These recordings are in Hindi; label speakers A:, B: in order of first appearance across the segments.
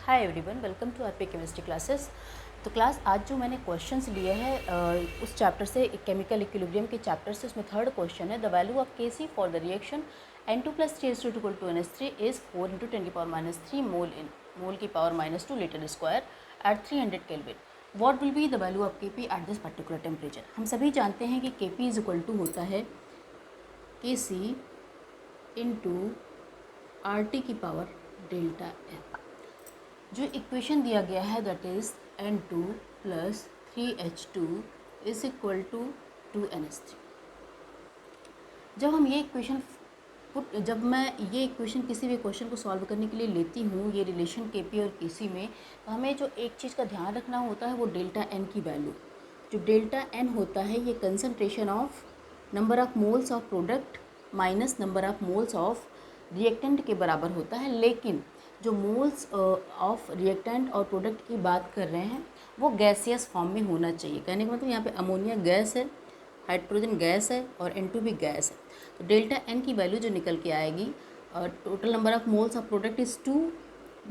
A: Hi everyone, welcome to RP chemistry classes. तो क्लास आज जो मैंने क्वेश्चंस लिए हैं उस चैप्टर से, केमिकल इक्विलिब्रियम के चैप्टर से, उसमें थर्ड क्वेश्चन है the value of Kc for the reaction N2+3 equal to NH3 is 4 × 10⁻³ mole की power -2 litre square at 300 kelvin. What will be the value of Kp at this particular temperature. हम सभी जानते हैं कि Kp इज इक्वल टू होता है Kc इंटू RT की पावर डेल्टा एन। जो इक्वेशन दिया गया है that is N2 + 3H2 is equal to 2NH3। जब मैं ये इक्वेशन किसी भी क्वेश्चन को सॉल्व करने के लिए लेती हूँ, ये रिलेशन Kp और Kc में, तो हमें जो एक चीज़ का ध्यान रखना होता है वो डेल्टा एन की वैल्यू। जो डेल्टा एन होता है ये concentration of number of moles of product minus number of moles of reactant के बराबर होता है। लेकिन जो मोल्स ऑफ रिएक्टेंट और प्रोडक्ट की बात कर रहे हैं वो गैसियस फॉर्म में होना चाहिए। कहने का मतलब यहाँ पे अमोनिया गैस है, हाइड्रोजन गैस है और N2 भी गैस है। तो डेल्टा एन की वैल्यू जो निकल के आएगी, total number of moles of product is 2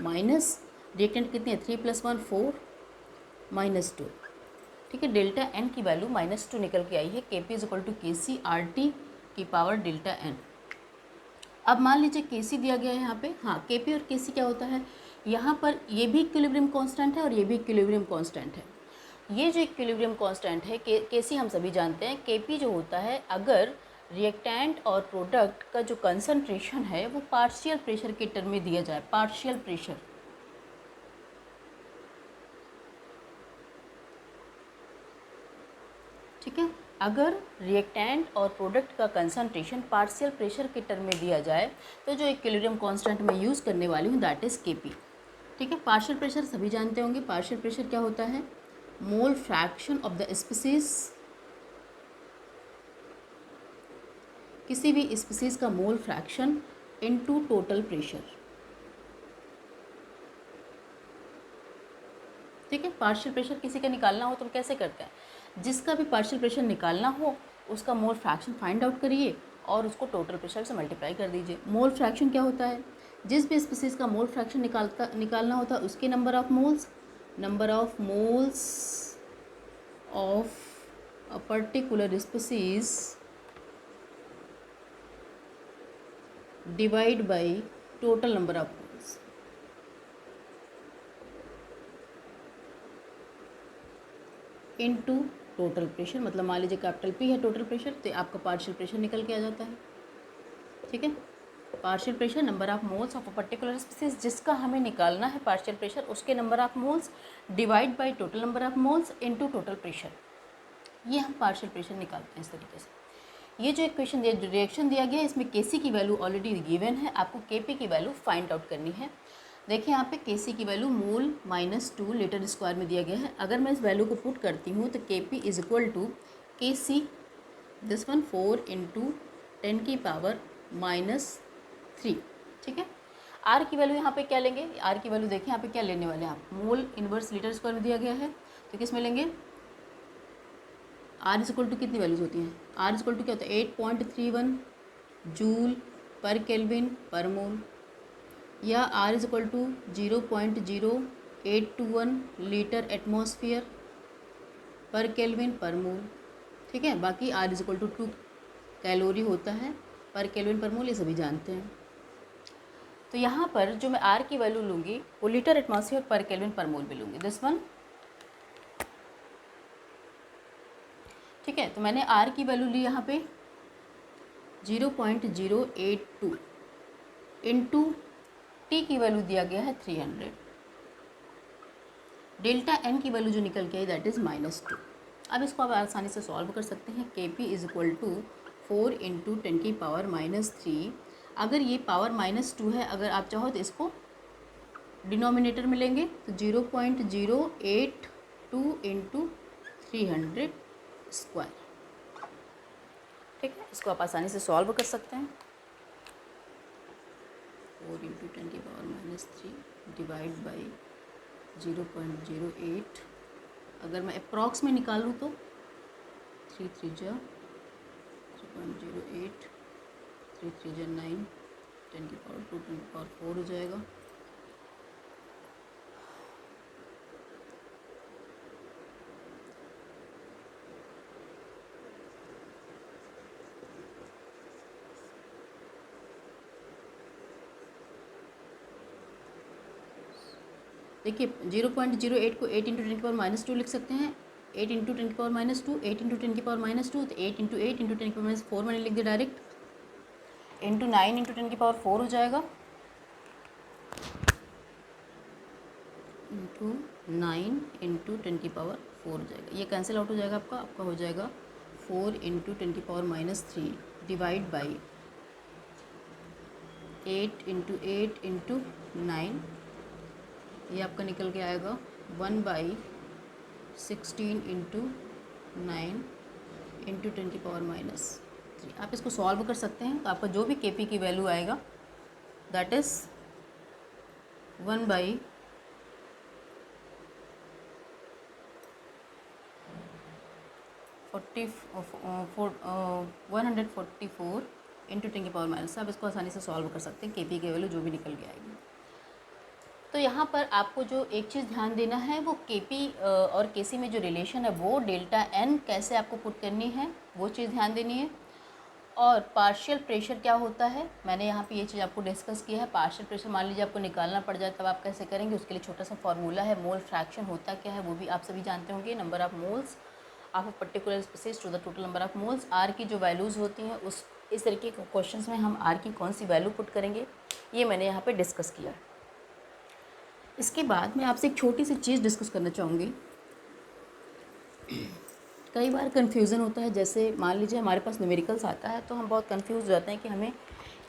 A: minus reactant कितनी है 3 + 1 4 -2। ठीक है, डेल्टा एन की वैल्यू -2 निकल के आई है। Kp is equal to Kc RT की पावर डेल्टा एन। अब मान लीजिए Kc दिया गया है यहाँ पे। हाँ, Kp और Kc क्या होता है, यहाँ पर ये भी इक्विलिब्रियम कांस्टेंट है और ये भी इक्विलिब्रियम कांस्टेंट है। ये जो इक्विलिब्रियम कांस्टेंट है Kc हम सभी जानते हैं। Kp जो होता है, अगर रिएक्टेंट और प्रोडक्ट का जो कंसंट्रेशन है वो पार्शियल प्रेशर के टर्म में दिया जाए, पार्शियल प्रेशर, ठीक है, अगर रिएक्टेंट और प्रोडक्ट का कंसंट्रेशन पार्शियल प्रेशर के टर्म में दिया जाए तो जो इक्विलिब्रियम कांस्टेंट मैं यूज़ करने वाली हूँ दैट इज़ Kp। ठीक है, पार्शियल प्रेशर सभी जानते होंगे। पार्शियल प्रेशर क्या होता है, mole fraction of the species, किसी भी स्पीसीज का mole fraction into total pressure. ठीक है, पार्शियल प्रेशर किसी का निकालना हो तो हम कैसे करते हैं, जिसका भी पार्शियल प्रेशर निकालना हो उसका मोल फ्रैक्शन फाइंड आउट करिए और उसको टोटल प्रेशर से मल्टीप्लाई कर दीजिए। मोल फ्रैक्शन क्या होता है, जिस भी स्पीसीज का मोल फ्रैक्शन निकालना होता है उसके number of moles of a particular species divide by total number of moles. Into total pressure. मतलब मान लीजिए कैपिटल P है टोटल प्रेशर, तो आपका पार्शियल प्रेशर निकल के आ जाता है। ठीक है, partial pressure number of moles of a particular species, जिसका हमें निकालना है पार्शियल प्रेशर, उसके number of moles divide by total number of moles into total pressure. ये हम पार्शियल प्रेशर निकालते हैं इस तरीके से। ये जो इक्वेशन रिएक्शन दिया गया है इसमें Kc की वैल्यू ऑलरेडी गिवन है, आपको Kp की वैल्यू फाइंड आउट करनी है। देखिए यहाँ पे Kc की वैल्यू मोल -2 लीटर स्क्वायर में दिया गया है। अगर मैं इस वैल्यू को पुट करती हूँ तो Kp is equal to Kc this one 4 × 10⁻³ ठीक है। R की वैल्यू यहाँ पे क्या लेंगे, R की वैल्यू देखिए यहाँ पे क्या लेने वाले हैं आप, मोल इनवर्स लीटर स्क्वायर में दिया गया है तो किस में लेंगे, R इज इक्वल टू कितनी वैल्यूज होती हैं, R इज इक्वल टू क्या होता है 8.31 जूल पर केल्विन पर मोल, या R is equal to 0.0821 litre atmosphere per kelvin per mole. ठीक है, बाकी R is equal to 2 calorie होता है पर केल्विन पर मोल, ये सभी जानते हैं। तो यहाँ पर जो मैं R की वैल्यू लूँगी वो litre atmosphere per kelvin per मोल भी लूँगी, दिस वन। ठीक है, तो मैंने R की वैल्यू ली यहाँ पे 0.082 इंटू T की वैल्यू दिया गया है 300। डेल्टा एन की वैल्यू जो निकल के आई दैट इज़ -2। अब इसको आप आसानी से सॉल्व कर सकते हैं। Kp इज इक्वल टू 4 × 10⁻³ अगर ये पावर -2 है, अगर आप चाहो तो इसको डिनोमिनेटर में लेंगे तो 0.082 इंटू 300 स्क्वायर। ठीक है, इसको आप आसानी से सॉल्व कर सकते हैं। 4 × 10⁻³ डिवाइड बाई 0.08, अगर मैं अप्रॉक्स में निकालूँ तो 3 3 जा 0.08, 3 3 जा 9, 10⁻2 10⁻4 हो जाएगा। देखिए 0.08 को 8 इंटू 10 की पावर माइनस 2 लिख सकते हैं, 8 इंटू 10 की पावर माइनस 2, 8 इंटू 10 की पावर माइनस 2, तो 8 इंटू 10 की पावर माइनस 4 मैंने लिख दिया डायरेक्ट, इंटू 9 इंटू 10 की पावर 4 हो जाएगा, इंटू 9 इंटू 10 की पावर 4 हो जाएगा। ये कैंसिल आउट हो जाएगा, आपका हो जाएगा 4 इंटू 10 की power minus 3 divide by 8 into 8 into 9, ये आपका निकल के आएगा 1/16 इंटू 9 इंटू 10 की पावर माइनस 3। आप इसको सॉल्व कर सकते हैं, तो आपका जो भी के पी की वैल्यू आएगा दैट इज़ 1/144 इंटू 10 की पावर माइनस। आप इसको आसानी से सॉल्व कर सकते हैं, के पी की वैल्यू जो भी निकल के आएगी। तो यहाँ पर आपको जो एक चीज़ ध्यान देना है वो केपी और केसी में जो रिलेशन है वो डेल्टा एन कैसे आपको पुट करनी है वो चीज़ ध्यान देनी है। और पार्शियल प्रेशर क्या होता है, मैंने यहाँ पे ये चीज़ आपको डिस्कस किया है। पार्शियल प्रेशर मान लीजिए आपको निकालना पड़ जाए, तब आप कैसे करेंगे, उसके लिए छोटा सा फॉर्मूला है। मोल फ्रैक्शन होता क्या है वो भी आप सभी जानते होंगे, number of moles of a particular species to the total number of moles. R की जो वैल्यूज़ होती हैं उस इस तरीके के क्वेश्चंस में हम आर की कौन सी वैल्यू पुट करेंगे, ये मैंने यहाँ पर डिस्कस किया। इसके बाद मैं आपसे एक छोटी सी चीज़ डिस्कस करना चाहूँगी। कई बार कन्फ्यूज़न होता है, जैसे मान लीजिए हमारे पास न्यूमेरिकल्स आता है तो हम बहुत कंफ्यूज हो जाते हैं कि हमें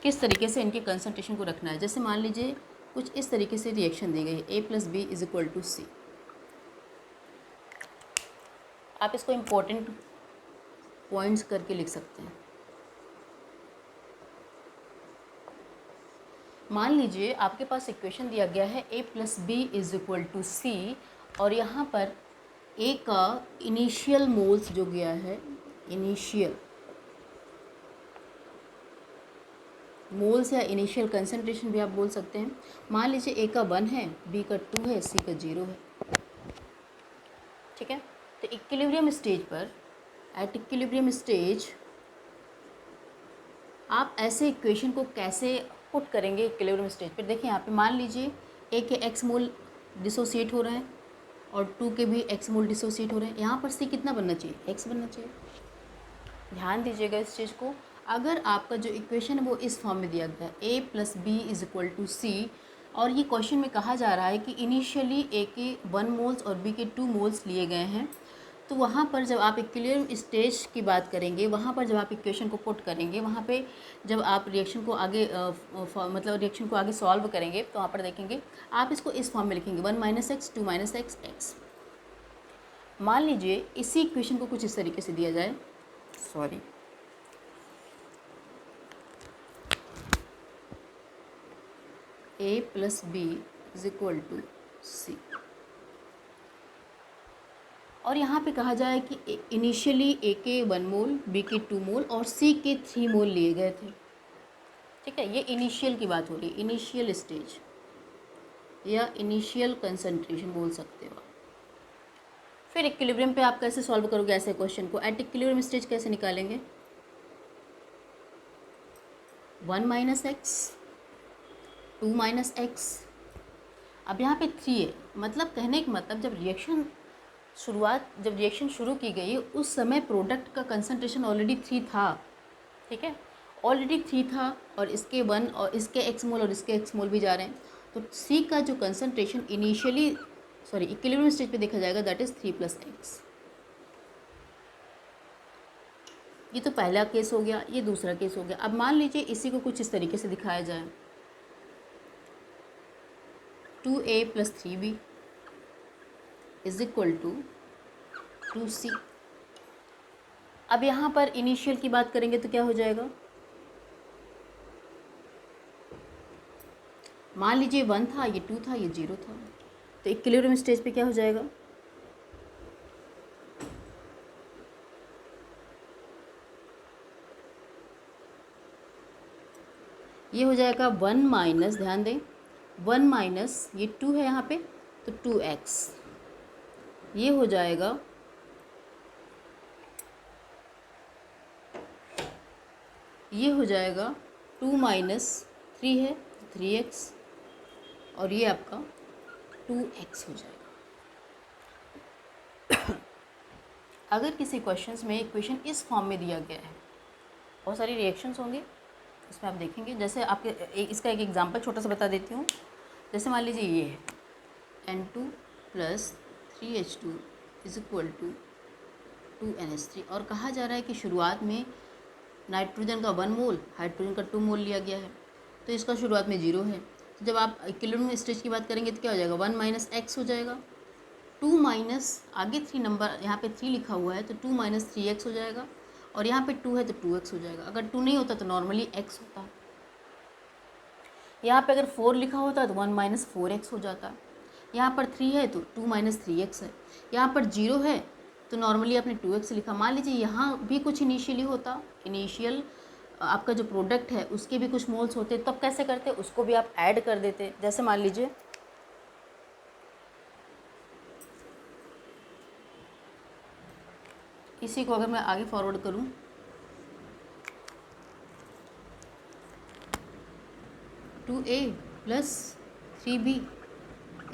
A: किस तरीके से इनके कंसंट्रेशन को रखना है। जैसे मान लीजिए कुछ इस तरीके से रिएक्शन दी गई है, A + B = C। आप इसको इम्पोर्टेंट पॉइंट्स करके लिख सकते हैं। मान लीजिए आपके पास इक्वेशन दिया गया है A + B = C, और यहाँ पर A का इनिशियल मोल्स जो गया है, इनिशियल मोल्स या इनिशियल कंसंट्रेशन भी आप बोल सकते हैं। मान लीजिए A का 1 है, B का 2 है, C का 0 है, ठीक है। तो इक्विलिब्रियम स्टेज पर, एट इक्विलिब्रियम स्टेज आप ऐसे इक्वेशन को कैसे पुट करेंगे इक्विलिब्रियम स्टेज पर। देखिए यहाँ पे मान लीजिए A के x मोल डिसोसिएट हो रहे हैं और 2 के भी x मोल डिसोसिएट हो रहे हैं। यहाँ पर C कितना बनना चाहिए, x बनना चाहिए। ध्यान दीजिएगा इस चीज़ को। अगर आपका जो इक्वेशन है वो इस फॉर्म में दिया गया है, A + B = C, और ये क्वेश्चन में कहा जा रहा है कि इनिशियली A के 1 मोल्स और B के 2 मोल्स लिए गए हैं, तो वहाँ पर जब आप इक्विलिब्रियम स्टेज की बात करेंगे, वहाँ पर जब आप इक्वेशन को पुट करेंगे, वहाँ पे जब आप रिएक्शन को आगे मतलब रिएक्शन को आगे सॉल्व करेंगे, तो वहाँ पर देखेंगे आप इसको इस फॉर्म में लिखेंगे 1 - x 2 - x x। मान लीजिए इसी इक्वेशन को कुछ इस तरीके से दिया जाए, सॉरी, A + B = C, और यहाँ पे कहा जाए कि इनिशियली A के 1 मोल, B के 2 मोल और C के 3 मोल लिए गए थे, ठीक है। ये इनिशियल की बात हो रही है, इनिशियल स्टेज या इनिशियल कंसंट्रेशन बोल सकते हो। फिर इक्विलिब्रियम पे आप कैसे सॉल्व करोगे ऐसे क्वेश्चन को, एट इक्विलिब्रियम स्टेज कैसे निकालेंगे, 1 - x 2 - x। अब यहाँ पे 3 है, मतलब कहने का मतलब जब रिएक्शन शुरू की गई उस समय प्रोडक्ट का कंसंट्रेशन ऑलरेडी 3 था, ठीक है, ऑलरेडी 3 था, और इसके 1 और इसके x मोल और इसके x मोल भी जा रहे हैं, तो C का जो कंसंट्रेशन इक्विलिब्रियम स्टेज पे देखा जाएगा दैट इज़ 3 + x। ये तो पहला केस हो गया, ये दूसरा केस हो गया। अब मान लीजिए इसी को कुछ इस तरीके से दिखाया जाए, 2a + 3b = 2c। अब यहाँ पर इनिशियल की बात करेंगे तो क्या हो जाएगा, मान लीजिए 1 था, ये 2 था, ये 0 था, तो इक्विलिब्रियम स्टेज पे क्या हो जाएगा, ये हो जाएगा 1 - ध्यान दें, 1 - ये 2 है यहाँ पे तो 2x, ये हो जाएगा ये हो जाएगा 2 - 3 है 3x, और ये आपका 2x हो जाएगा। अगर किसी क्वेश्चंस में इक्वेशन इस फॉर्म में दिया गया है, बहुत सारी रिएक्शंस होंगे इसमें आप देखेंगे। जैसे आपके इसका एक एग्जांपल छोटा सा बता देती हूँ। जैसे मान लीजिए ये है N2 + 3H2 = 2NH3 और कहा जा रहा है कि शुरुआत में नाइट्रोजन का 1 मोल, हाइड्रोजन का 2 मोल लिया गया है, तो इसका शुरुआत में 0 है। तो जब आप इक्विलिब्रियम स्टेज की बात करेंगे तो क्या हो जाएगा, 1 - x हो जाएगा। 2 माइनस आगे 3 नंबर यहाँ पे 3 लिखा हुआ है तो 2 - 3x हो जाएगा, और यहाँ पे 2 है तो 2x हो जाएगा। अगर 2 नहीं होता तो नॉर्मली x होता। यहाँ पे अगर 4 लिखा होता तो 1 - 4x हो जाता। यहाँ पर 3 है तो 2 - 3x है। यहाँ पर 0 है तो नॉर्मली आपने 2x लिखा। मान लीजिए यहाँ भी कुछ इनिशियली होता, इनिशियल आपका जो प्रोडक्ट है उसके भी कुछ मोल्स होते, तब कैसे करते, उसको भी आप ऐड कर देते। जैसे मान लीजिए इसी को अगर मैं आगे फॉरवर्ड करूँ, (2a + 3b =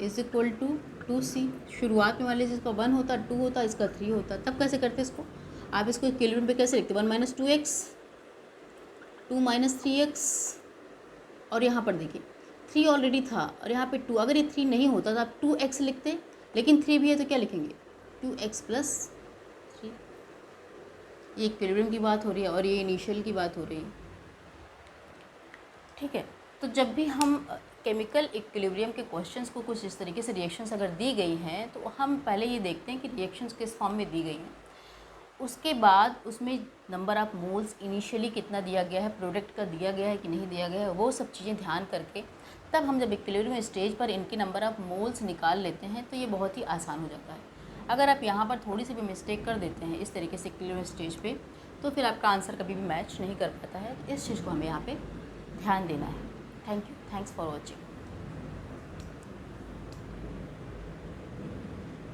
A: 2c। शुरुआत में मान लीजिए इसका 1 होता, 2 होता, इसका 3 होता, तब कैसे करते इसको, आप इसको इक्विलिब्रियम पे कैसे लिखते, 1 - 2x, 2 - 3x, और यहाँ पर देखिए 3 ऑलरेडी था और यहाँ पे 2, अगर ये 3 नहीं होता तो आप 2x लिखते, लेकिन 3 भी है तो क्या लिखेंगे, 2x + 3। ये इक्विलिब्रियम की बात हो रही है और ये इनिशियल की बात हो रही है, ठीक है। तो जब भी हम केमिकल इक्विलिब्रियम के क्वेश्चंस को कुछ इस तरीके से रिएक्शंस अगर दी गई हैं तो हम पहले ये देखते हैं कि रिएक्शंस किस फॉर्म में दी गई हैं। उसके बाद उसमें नंबर ऑफ मोल्स इनिशियली कितना दिया गया है, प्रोडक्ट का दिया गया है कि नहीं दिया गया है, वो सब चीज़ें ध्यान करके तब हम जब इक्विलिब्रियम स्टेज पर इनके नंबर ऑफ मोल्स निकाल लेते हैं तो ये बहुत ही आसान हो जाता है। अगर आप यहाँ पर थोड़ी सी भी मिस्टेक कर देते हैं इस तरीके से इक्विलिब्रियम स्टेज पे, तो फिर आपका आंसर कभी भी मैच नहीं कर पाता है। इस चीज़ को हमें यहाँ पे ध्यान देना है। Thank you, thanks for watching.